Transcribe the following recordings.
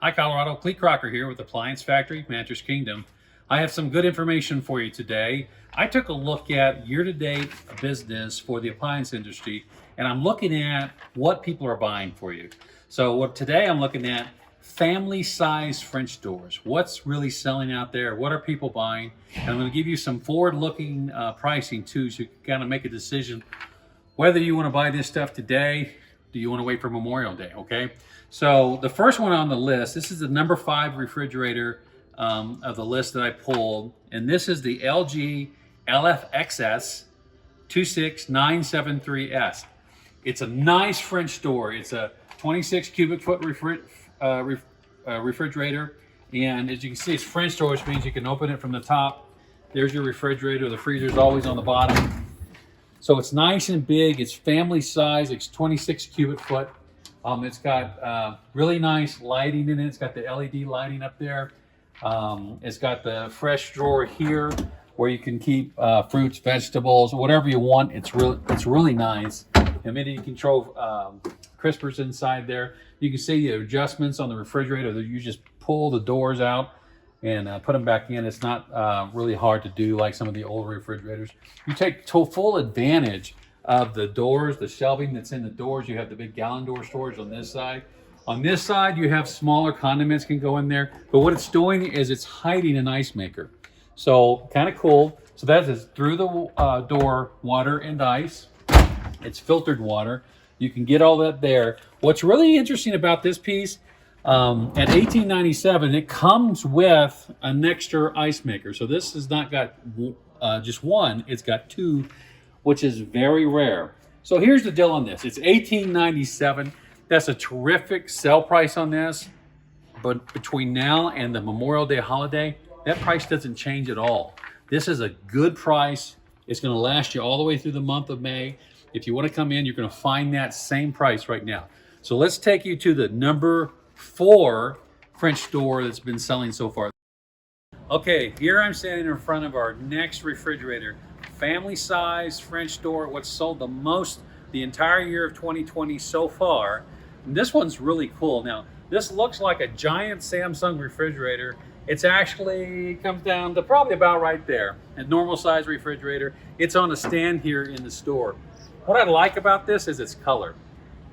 Hi Colorado, Clee Crocker here with Appliance Factory, Mattress Kingdom. I have some good information for you today. I took a look at year-to-date business for the appliance industry, and I'm looking at what people are buying for you. So today I'm looking at family-size French doors. What's really selling out there? What are people buying? And I'm going to give you some forward-looking pricing too, so you can kind of make a decision whether you want to buy this stuff today. Do you want to wait for Memorial Day? Okay. So the first one on the list, this is the number 5 refrigerator of the list that I pulled, and this is the LG LFXS 26973S. It's a nice French door. It's a 26 cubic foot refrigerator, and as you can see, it's French door, which means you can open it from the top. There's your refrigerator. The freezer is always on the bottom. So it's nice and big. It's family size. It's 26 cubic foot. It's got really nice lighting in it. It's got the LED lighting up there. It's got the fresh drawer here where you can keep fruits, vegetables, whatever you want. It's really nice. And then you control crispers inside there. You can see the adjustments on the refrigerator. You just pull the doors out and put them back in. It's not really hard to do like some of the older refrigerators. You take full advantage of the doors, the shelving that's in the doors. You have the big gallon door storage on this side. On this side, you have smaller condiments can go in there. But what it's doing is it's hiding an ice maker. So kind of cool. So that is through the door, water and ice. It's filtered water. You can get all that there. What's really interesting about this piece, at $18.97, it comes with an extra ice maker. So this has not got just one, it's got 2, which is very rare. So here's the deal on this. It's $18.97. That's a terrific sell price on this. But between now and the Memorial Day holiday, that price doesn't change at all. This is a good price. It's going to last you all the way through the month of May. If you want to come in, you're going to find that same price right now. So let's take you to the number 4 French door that's been selling so far. Okay, here I'm standing in front of our next refrigerator. Family size French door, what's sold the most the entire year of 2020 so far. And this one's really cool. Now, this looks like a giant Samsung refrigerator. It's actually comes down to probably about right there. A normal size refrigerator. It's on a stand here in the store. What I like about this is its color.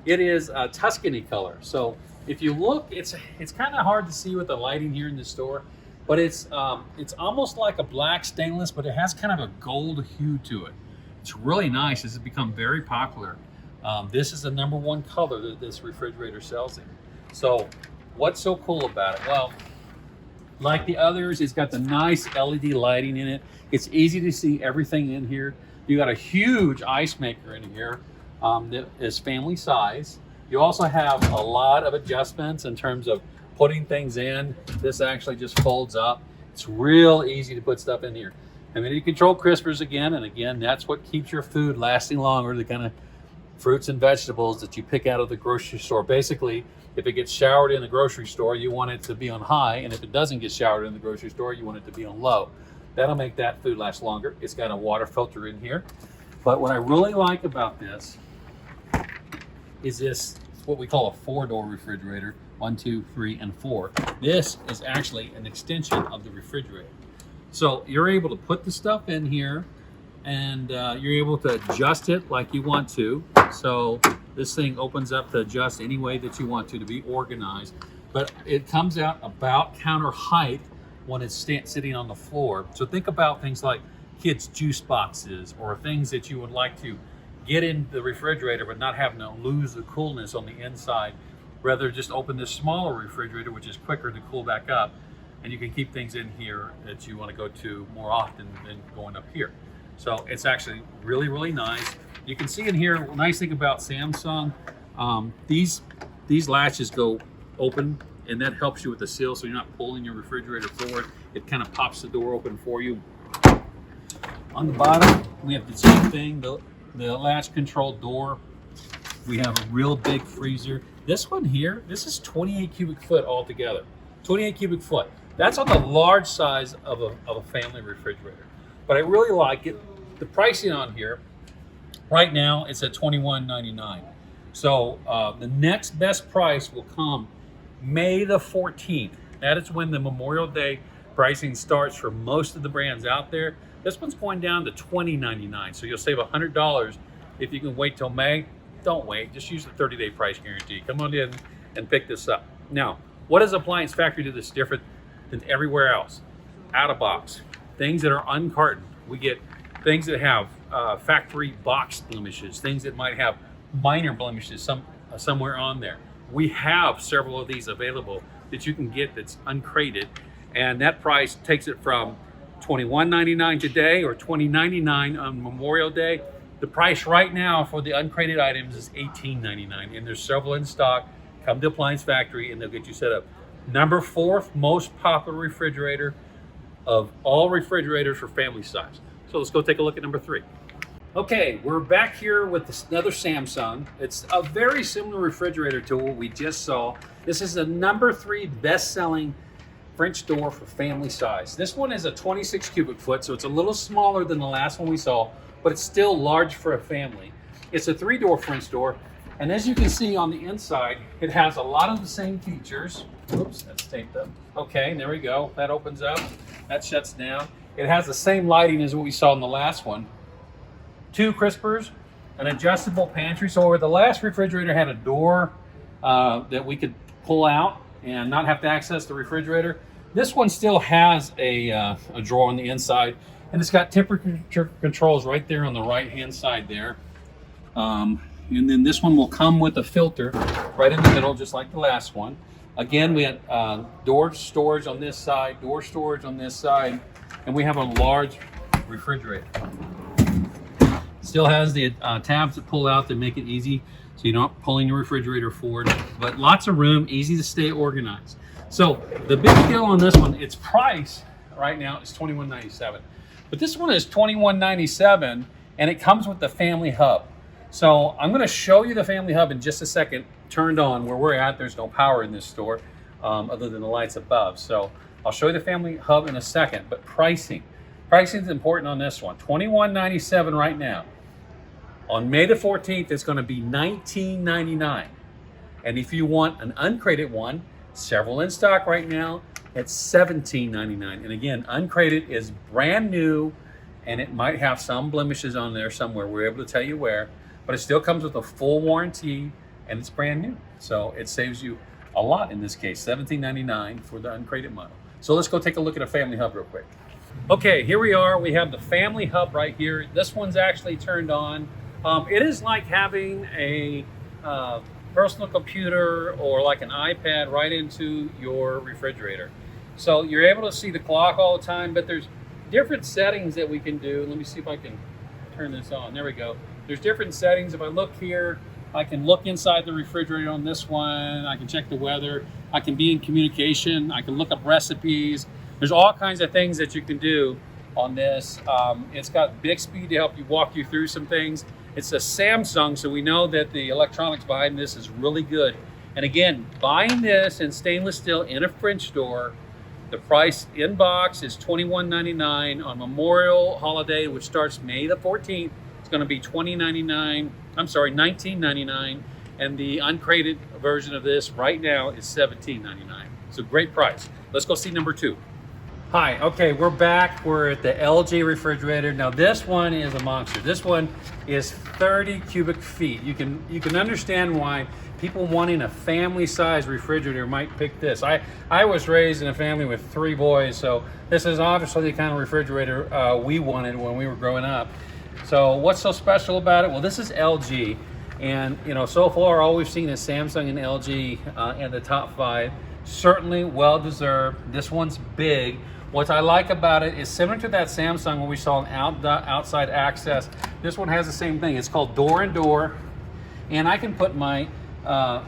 It is a Tuscany color. So if you look, it's kind of hard to see with the lighting here in the store, but it's almost like a black stainless, but it has kind of a gold hue to it. It's really nice. This has become very popular. This is the number 1 color that this refrigerator sells in. So what's so cool about it? Well, like the others, it's got the nice LED lighting in it. It's easy to see everything in here. You got a huge ice maker in here that is family size. You also have a lot of adjustments in terms of putting things in. This actually just folds up. It's real easy to put stuff in here. I mean, you control crispers again, and again, that's what keeps your food lasting longer, the kind of fruits and vegetables that you pick out of the grocery store. Basically, if it gets showered in the grocery store, you want it to be on high, and if it doesn't get showered in the grocery store, you want it to be on low. That'll make that food last longer. It's got a water filter in here. But what I really like about this is this, what we call a 4-door refrigerator. 1, 2, 3, and 4. This is actually an extension of the refrigerator. So you're able to put the stuff in here, and you're able to adjust it like you want to. So this thing opens up to adjust any way that you want to be organized. But it comes out about counter height when it's sitting on the floor. So think about things like kids' juice boxes or things that you would like to get in the refrigerator but not having to lose the coolness on the inside. Rather just open this smaller refrigerator, which is quicker to cool back up, and you can keep things in here that you want to go to more often than going up here. So it's actually really, really nice. You can see in here, the nice thing about Samsung, these latches go open, and that helps you with the seal, so you're not pulling your refrigerator forward. It kind of pops the door open for you. On the bottom, we have the same thing, the latch control door. We have a real big freezer. This one here, this is 28 cubic foot altogether. 28 cubic foot. That's on the large size of a family refrigerator. But I really like it. The pricing on here, right now, it's at $21.99. So the next best price will come May the 14th. That is when the Memorial Day pricing starts for most of the brands out there. This one's going down to $20.99, so you'll save $100 if you can wait till May. Don't wait, just use the 30-day price guarantee. Come on in and pick this up. Now, what does Appliance Factory do that's different than everywhere else? Out of box, things that are uncartoned. We get things that have factory box blemishes, things that might have minor blemishes somewhere on there. We have several of these available that you can get that's uncrated, and that price takes it from $21.99 today or $20.99 on Memorial Day. The price right now for the uncrated items is $18.99, and there's several in stock. Come to Appliance Factory and they'll get you set up. Number 4th most popular refrigerator of all refrigerators for family size. So let's go take a look at number 3. Okay, we're back here with another Samsung. It's a very similar refrigerator to what we just saw. This is the number 3 best-selling French door for family size. This one is a 26 cubic foot, so it's a little smaller than the last one we saw, but it's still large for a family. It's a 3-door French door, and as you can see on the inside, it has a lot of the same features. Oops, that's taped up. Okay, there we go. That opens up, that shuts down. It has the same lighting as what we saw in the last one. 2 crispers, an adjustable pantry. So where the last refrigerator had a door that we could pull out and not have to access the refrigerator, this one still has a drawer on the inside, and it's got temperature controls right there on the right hand side there. And then this one will come with a filter right in the middle, just like the last one. Again, we had door storage on this side, door storage on this side, and we have a large refrigerator. Still has the tabs that pull out to make it easy so you're not pulling your refrigerator forward, but lots of room, easy to stay organized. So the big deal on this one, its price right now is $21.97, but this one is $21.97 and it comes with the family hub. So I'm going to show you the family hub in just a second, turned on. Where we're at, there's no power in this store other than the lights above. So I'll show you the family hub in a second, but pricing is important on this one. $21.97 right now. On May the 14th, it's going to be $19.99. And if you want an uncrated one, several in stock right now, it's $17.99. And again, uncrated is brand new, and it might have some blemishes on there somewhere. We're able to tell you where, but it still comes with a full warranty, and it's brand new. So it saves you a lot in this case, $17.99 for the uncrated model. So let's go take a look at a family hub real quick. Okay, here we are. We have the family hub right here. This one's actually turned on. It is like having a personal computer or like an iPad right into your refrigerator. So you're able to see the clock all the time, but there's different settings that we can do. Let me see if I can turn this on. There we go. There's different settings. If I look here, I can look inside the refrigerator on this one. I can check the weather. I can be in communication. I can look up recipes. There's all kinds of things that you can do on this. It's got Bixby to help you walk you through some things. It's a Samsung, so we know that the electronics behind this is really good. And again, buying this in stainless steel in a French door, the price in box is $21.99. On Memorial Holiday, which starts May the 14th, it's going to be $19.99. And the uncrated version of this right now is $17.99. So great price. Let's go see number 2. Hi, okay, we're back. We're at the LG refrigerator. Now this one is a monster. This one is 30 cubic feet. You can understand why people wanting a family size refrigerator might pick this. I was raised in a family with 3 boys, so this is obviously the kind of refrigerator we wanted when we were growing up. So what's so special about it? Well, this is LG, and so far all we've seen is Samsung and LG in the top 5. Certainly well deserved. This one's big. What I like about it is similar to that Samsung when we saw an outside access. This one has the same thing. It's called door and door, and I can put my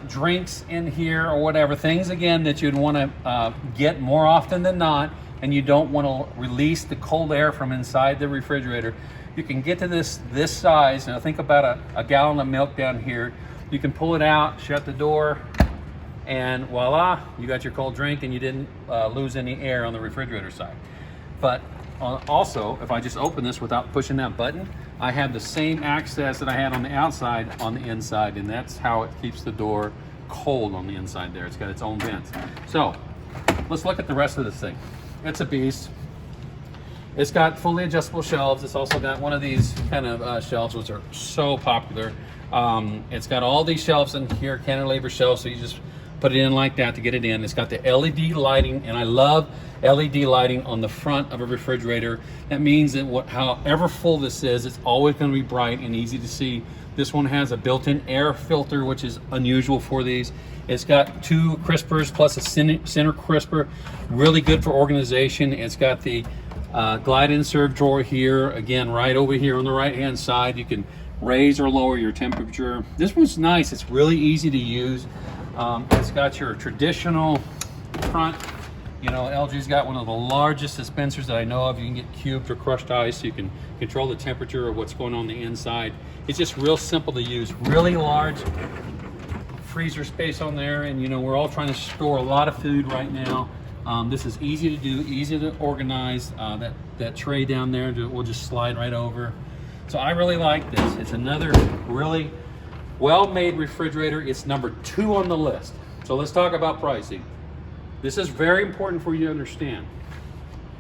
drinks in here or whatever, things again that you'd want to get more often than not, and you don't want to release the cold air from inside the refrigerator. You can get to this size, and think about a gallon of milk down here. You can pull it out, shut the door, and voila, you got your cold drink, and you didn't lose any air on the refrigerator side. But also, if I just open this without pushing that button, I have the same access that I had on the outside on the inside, and that's how it keeps the door cold on the inside there. It's got its own vents. So let's look at the rest of this thing. It's a beast. It's got fully adjustable shelves. It's also got one of these kind of shelves, which are so popular. It's got all these shelves in here, cantilever shelves, so you just put it in like that to get it in. It's got the LED lighting, and I love LED lighting on the front of a refrigerator. That means that however full this is, it's always going to be bright and easy to see. This one has a built-in air filter, which is unusual for these. It's got 2 crispers plus a center crisper, really good for organization. It's got the glide and serve drawer here, again, right over here on the right-hand side. You can raise or lower your temperature. This one's nice. It's really easy to use. It's got your traditional front. You know, LG's got one of the largest dispensers that I know of. You can get cubed or crushed ice, so you can control the temperature of what's going on the inside. It's just real simple to use. Really large freezer space on there, and you know, we're all trying to store a lot of food right now. This is easy to do, easy to organize. That tray down there will just slide right over. So I really like this. It's another really well-made refrigerator. It's number 2 on the list. So let's talk about pricing. This is very important for you to understand.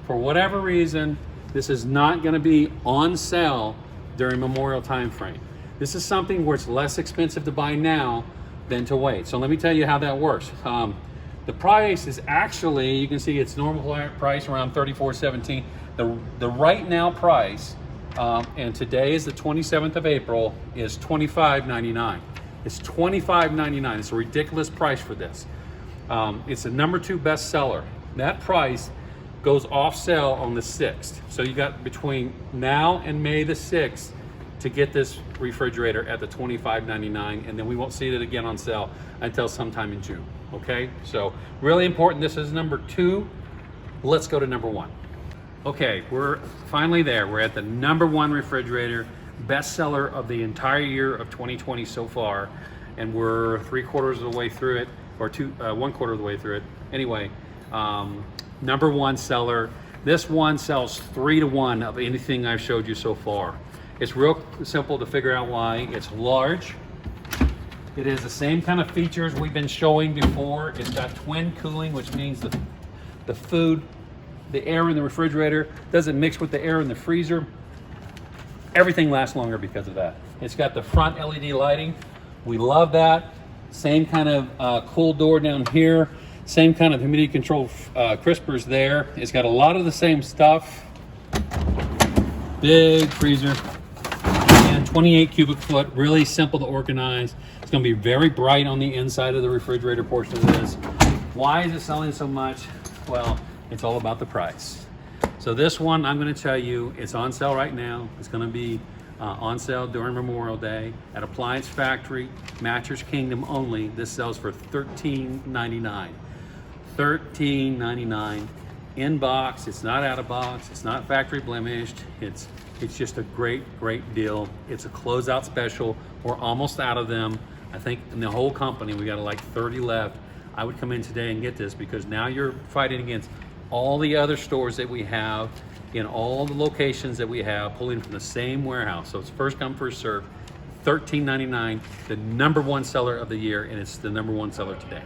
For whatever reason, this is not going to be on sale during Memorial time frame. This is something where it's less expensive to buy now than to wait. So let me tell you how that works. The price is actually, you can see it's normal price around $34.17. The right now price, and today is the 27th of April, is $25.99. It's $25.99. It's a ridiculous price for this. It's the number 2 bestseller. That price goes off sale on the 6th. So you got between now and May the 6th to get this refrigerator at the $25.99, and then we won't see it again on sale until sometime in June. Okay, so really important. This is number 2. Let's go to number 1. Okay, we're finally there. We're at the number 1 refrigerator, bestseller of the entire year of 2020 so far, and we're 3/4 of the way through it, or 1/4 of the way through it. Anyway, number 1 seller. This one sells 3 to 1 of anything I've showed you so far. It's real simple to figure out why. It's large. It has the same kind of features we've been showing before. It's got twin cooling, which means the food, the air in the refrigerator doesn't mix with the air in the freezer. Everything lasts longer because of that. It's got the front LED lighting. We love that. Same kind of cool door down here. Same kind of humidity control crispers there. It's got a lot of the same stuff. Big freezer. And 28 cubic foot, really simple to organize. It's going to be very bright on the inside of the refrigerator portion of this. Why is it selling so much? Well, it's all about the price. So this one, I'm going to tell you, it's on sale right now. It's going to be on sale during Memorial Day at Appliance Factory, Mattress Kingdom only. This sells for $13.99. $13.99 in box. It's not out of box. It's not factory blemished. It's just a great deal. It's a closeout special. We're almost out of them. I think in the whole company we got like 30 left. I would come in today and get this, because now you're fighting against all the other stores that we have in all the locations that we have, pulling from the same warehouse. So it's first come, first served. $13.99, the number 1 seller of the year, and it's the number 1 seller today.